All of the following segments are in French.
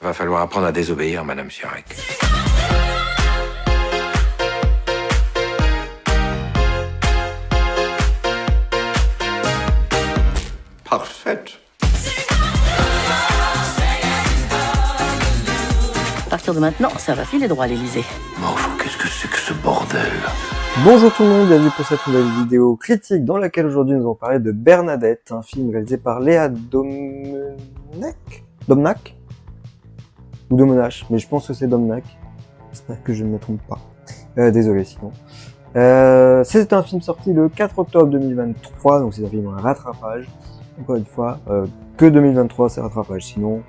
Va falloir apprendre à désobéir, Madame Chirac. Parfaite. À partir de maintenant, ça va filer droit à l'Élysée. Mais enfin, qu'est-ce que c'est que ce bordel? Bonjour tout le monde, bienvenue pour cette nouvelle vidéo critique dans laquelle aujourd'hui nous allons parler de Bernadette, un film réalisé par Léa Domnac ou Domenach, mais je pense que c'est Domnac. J'espère que je ne me trompe pas. Désolé sinon. C'est un film sorti le 4 octobre 2023, donc c'est un film en rattrapage. Encore une fois, que 2023 c'est rattrapage, sinon...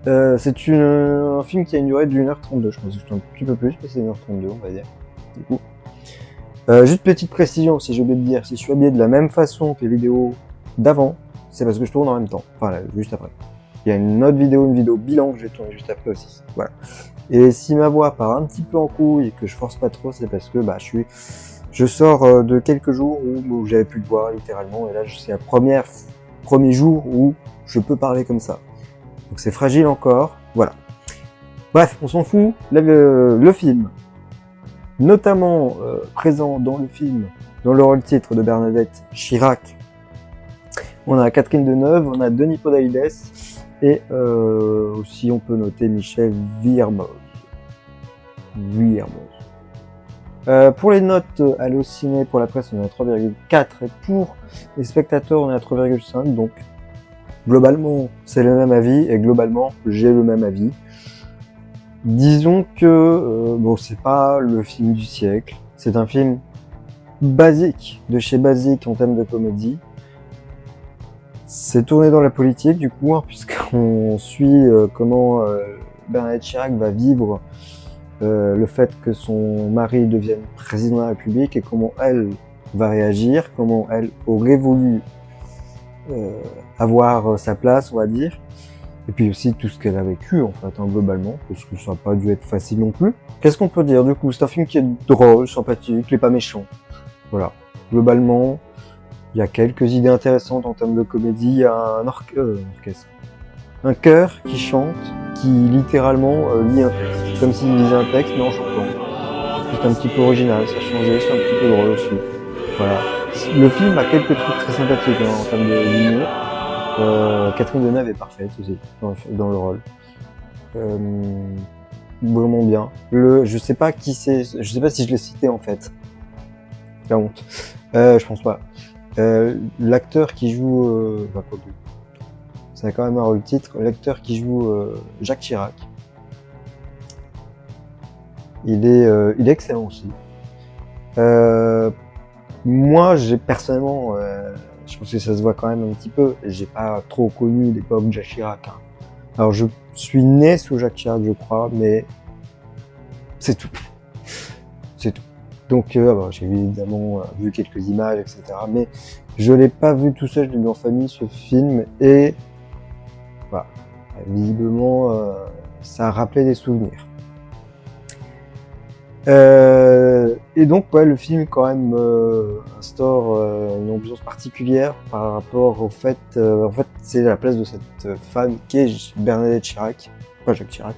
c'est un film qui a une durée d'1h32, je pense que c'est un petit peu plus, mais c'est 1h32 on va dire. Du coup. Juste petite précision, si j'ai oublié de dire, si je suis habillé de la même façon que les vidéos d'avant, c'est parce que je tourne en même temps, enfin là, juste après. Il y a une autre vidéo, une vidéo bilan que je vais tourner juste après aussi, voilà. Et si ma voix part un petit peu en couille et que je force pas trop, c'est parce que bah, je sors de quelques jours où j'avais plus de voix littéralement, et là c'est le premier jour où je peux parler comme ça. Donc c'est fragile encore, voilà. Bref, on s'en fout, le film. Notamment présent dans le film, dans le rôle titre de Bernadette Chirac, on a Catherine Deneuve, on a Denis Podalides et aussi on peut noter Michel Vuillermoz. Pour les notes Allociné, pour la presse on est à 3,4 et pour les spectateurs on est à 3,5, donc globalement c'est le même avis et globalement j'ai le même avis. Disons que bon, c'est pas le film du siècle, c'est un film basique, de chez basique en termes de comédie. C'est tourné dans la politique du coup, hein, puisqu'on suit comment Bernadette Chirac va vivre le fait que son mari devienne président de la République et comment elle va réagir, comment elle aurait voulu avoir sa place, on va dire. Et puis aussi tout ce qu'elle a vécu en fait, hein, globalement, parce que ça n'a pas dû être facile non plus. Qu'est-ce qu'on peut dire du coup? C'est un film qui est drôle, sympathique, il est pas méchant. Voilà. Globalement, il y a quelques idées intéressantes en termes de comédie. Il y a un orchestre. Un chœur qui chante, qui littéralement lit un texte. Comme s'il lisait un texte mais en chantant. C'est un petit peu original, ça a changé, c'est un petit peu drôle aussi. Voilà. Le film a quelques trucs très sympathiques hein, en termes d'humour. Catherine Deneuve est parfaite aussi dans le rôle. Vraiment bien. Je sais pas qui c'est, je sais pas si je l'ai cité en fait. La honte. Je pense pas. L'acteur qui joue, ça a quand même un rôle titre. L'acteur qui joue Jacques Chirac. Il est excellent aussi. Moi, j'ai personnellement je pense que ça se voit quand même un petit peu. J'ai pas trop connu l'époque Jacques Chirac. Hein. Alors je suis né sous Jacques Chirac, je crois, mais c'est tout. C'est tout. Donc j'ai évidemment vu quelques images, etc. Mais je l'ai pas vu tout seul, je l'ai vu en famille ce film et voilà. Visiblement, ça a rappelé des souvenirs. Et donc ouais, le film quand même instaure une ambiance particulière par rapport au fait, en fait c'est la place de cette femme qui est Bernadette Chirac, pas Jacques Chirac,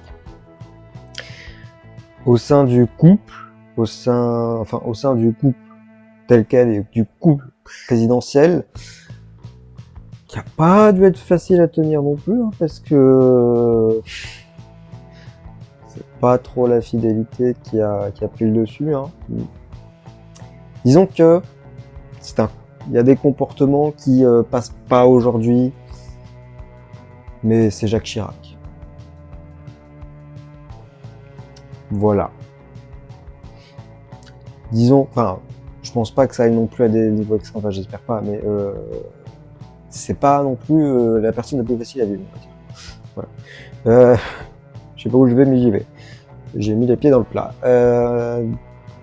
au sein du couple, au sein du couple tel quel et du couple présidentiel, qui a pas dû être facile à tenir non plus, hein, parce que c'est pas trop la fidélité qui a pris le dessus. Hein. Disons que il y a des comportements qui passent pas aujourd'hui, mais c'est Jacques Chirac. Voilà. Disons, enfin, je pense pas que ça aille non plus à des niveaux extrêmes, enfin j'espère pas, mais c'est pas non plus la personne la plus facile à vivre, on va dire. Voilà. Je sais pas où je vais, mais j'y vais. J'ai mis les pieds dans le plat.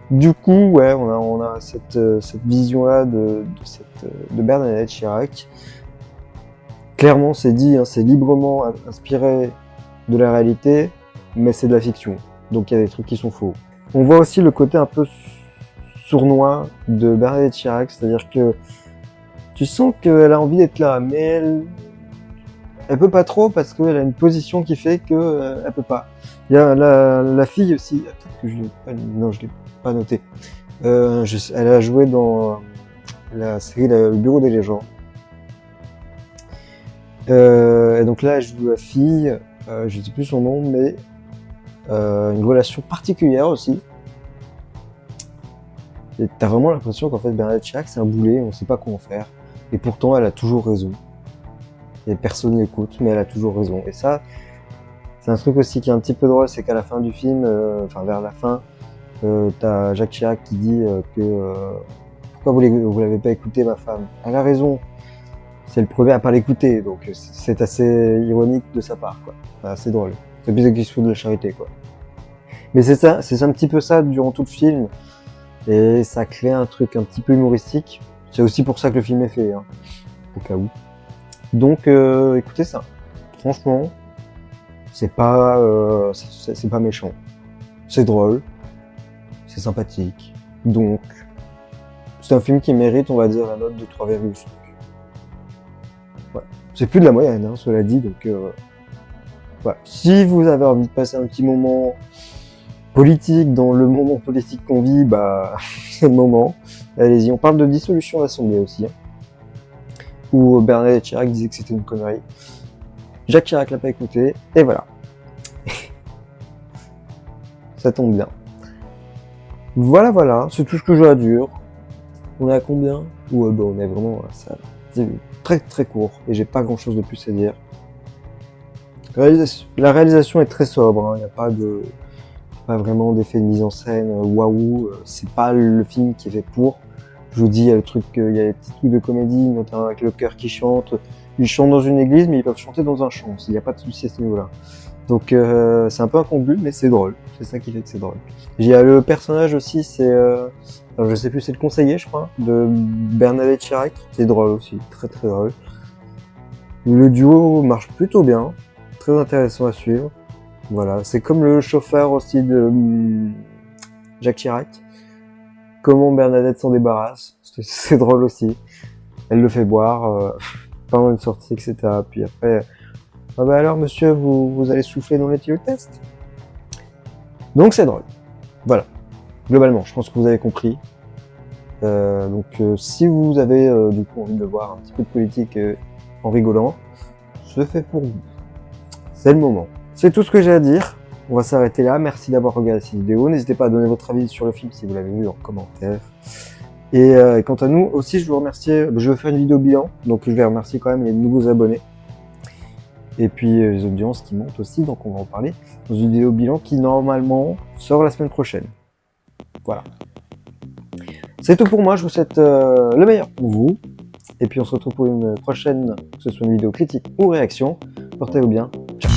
Du coup, ouais, on a cette vision-là de Bernadette Chirac. Clairement, c'est dit, hein, c'est librement inspiré de la réalité, mais c'est de la fiction. Donc il y a des trucs qui sont faux. On voit aussi le côté un peu sournois de Bernadette Chirac, c'est-à-dire que tu sens qu'elle a envie d'être là, mais elle peut pas trop parce qu'elle a une position qui fait que elle peut pas. Il y a la fille aussi. Peut-être que je l'ai pas, non, je l'ai pas noté. Elle a joué dans la série Le Bureau des légendes. Et donc là, elle joue la fille. Je sais plus son nom, mais une relation particulière aussi. Et t'as vraiment l'impression qu'en fait Bernadette Chirac c'est un boulet, on sait pas comment faire. Et pourtant elle a toujours raison. Et personne n'écoute, mais elle a toujours raison. Et ça, c'est un truc aussi qui est un petit peu drôle, c'est qu'à la fin du film, enfin vers la fin, t'as Jacques Chirac qui dit que pourquoi vous l'avez pas écouté ma femme? Elle a raison. C'est le premier à pas l'écouter, donc c'est assez ironique de sa part, quoi. Enfin, assez drôle. C'est plus qu'il se fout de la charité, quoi. Mais c'est ça, c'est un petit peu ça durant tout le film. Et ça crée un truc un petit peu humoristique. C'est aussi pour ça que le film est fait, hein, au cas où. Donc, écoutez ça. Franchement, c'est pas méchant. C'est drôle. C'est sympathique. Donc, c'est un film qui mérite, on va dire, la note de 3,5. Ouais. C'est plus de la moyenne, hein, cela dit. Donc, voilà. Si vous avez envie de passer un petit moment politique, dans le moment politique qu'on vit, bah, c'est le moment. Allez-y, on parle de dissolution d'Assemblée aussi, hein, où Bernadette Chirac disait que c'était une connerie. Jacques Chirac l'a pas écouté, et voilà. Ça tombe bien. Voilà, c'est tout ce que j'ai à dire. On est à combien? Ouais, bah, on est vraiment à ça. C'est très très court, et j'ai pas grand chose de plus à dire. La réalisation est très sobre, il n'y a pas vraiment d'effet de mise en scène, waouh, c'est pas le film qui est fait pour. Je vous dis, il y a le truc, il y a des petits trucs de comédie, notamment avec le chœur qui chante. Ils chantent dans une église, mais ils peuvent chanter dans un champ aussi, il n'y a pas de souci à ce niveau-là. Donc c'est un peu incongru, mais c'est drôle. C'est ça qui fait que c'est drôle. Il y a le personnage aussi, c'est, alors je sais plus, c'est le conseiller, je crois, de Bernadette Chirac. C'est drôle aussi, très très drôle. Le duo marche plutôt bien, très intéressant à suivre. Voilà, c'est comme le chauffeur aussi de Jacques Chirac. Comment Bernadette s'en débarrasse, c'est drôle aussi. Elle le fait boire pendant une sortie, etc. Puis après, ah bah alors monsieur, vous allez souffler dans les tuyaux de test. Donc c'est drôle. Voilà. Globalement, je pense que vous avez compris. Si vous avez du coup envie de voir un petit peu de politique en rigolant, je fais pour vous. C'est le moment. C'est tout ce que j'ai à dire. On va s'arrêter là. Merci d'avoir regardé cette vidéo. N'hésitez pas à donner votre avis sur le film si vous l'avez vu en commentaire. Et quant à nous, aussi, je veux remercier. Je vais faire une vidéo bilan, donc je vais remercier quand même les nouveaux abonnés. Et puis les audiences qui montent aussi, donc on va en parler dans une vidéo bilan qui normalement sort la semaine prochaine. Voilà. C'est tout pour moi. Je vous souhaite le meilleur pour vous. Et puis on se retrouve pour une prochaine, que ce soit une vidéo critique ou réaction. Portez-vous bien. Ciao.